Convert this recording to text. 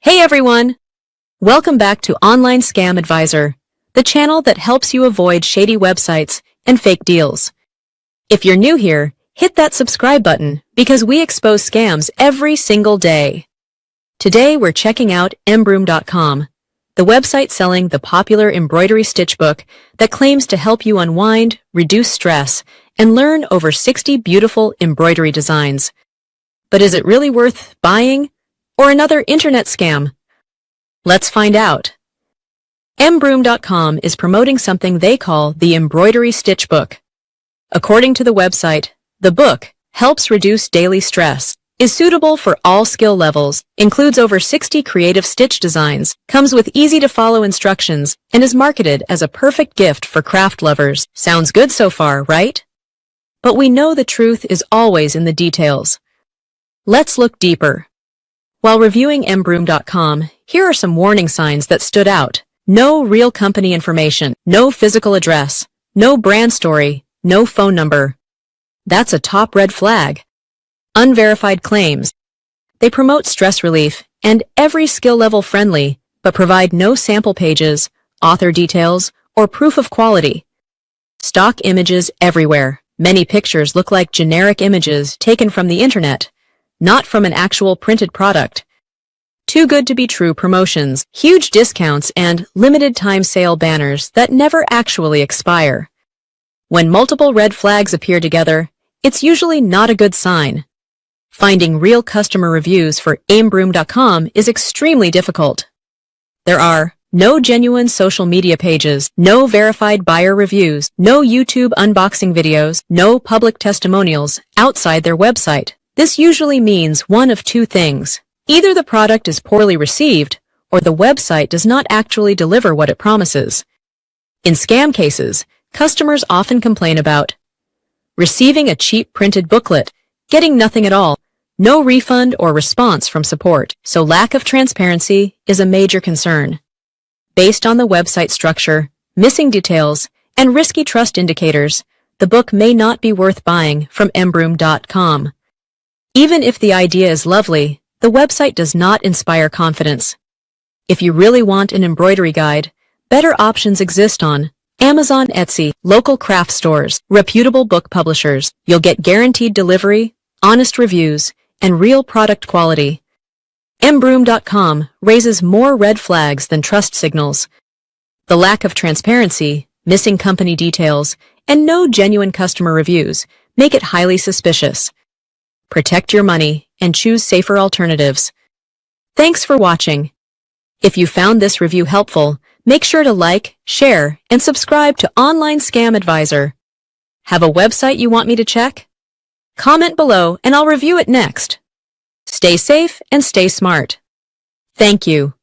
Hey everyone! Welcome back to Online Scam Advisor, the channel that helps you avoid shady websites and fake deals. If you're new here, hit that subscribe button because we expose scams every single day. Today we're checking out Embroidery.com, the website selling the popular embroidery stitch book that claims to help you unwind, reduce stress, and learn over 60 beautiful embroidery designs. But is it really worth buying? Or another internet scam? Let's find out. Embroidery.com is promoting something they call the Embroidery Stitch Book. According to the website, the book helps reduce daily stress, is suitable for all skill levels, includes over 60 creative stitch designs, comes with easy-to-follow instructions, and is marketed as a perfect gift for craft lovers. Sounds good so far, right? But we know the truth is always in the details. Let's look deeper. While reviewing Embroidery.com, here are some warning signs that stood out. No real company information, no physical address, no brand story, no phone number. That's a top red flag. Unverified claims. They promote stress relief and every skill level friendly, but provide no sample pages, author details, or proof of quality. Stock images everywhere. Many pictures look like generic images taken from the internet, not from an actual printed product. Too good to be true promotions, huge discounts, and limited time sale banners that never actually expire. When multiple red flags appear together, it's usually not a good sign. Finding real customer reviews for Embroidery.com is extremely difficult. There are no genuine social media pages, no verified buyer reviews, no YouTube unboxing videos, no public testimonials outside their website. This usually means one of two things. Either the product is poorly received, or the website does not actually deliver what it promises. In scam cases, customers often complain about receiving a cheap printed booklet, getting nothing at all, no refund or response from support, so lack of transparency is a major concern. Based on the website structure, missing details, and risky trust indicators, the book may not be worth buying from Embroidery.com. Even if the idea is lovely, the website does not inspire confidence. If you really want an embroidery guide, better options exist on Amazon, Etsy, local craft stores, reputable book publishers. You'll get guaranteed delivery, honest reviews, and real product quality. Embroidery.com raises more red flags than trust signals. The lack of transparency, missing company details, and no genuine customer reviews make it highly suspicious. Protect your money and choose safer alternatives. Thanks for watching. If you found this review helpful, make sure to like, share, and subscribe to Online Scam Advisor. Have a website you want me to check? Comment below and I'll review it next. Stay safe and stay smart. Thank you.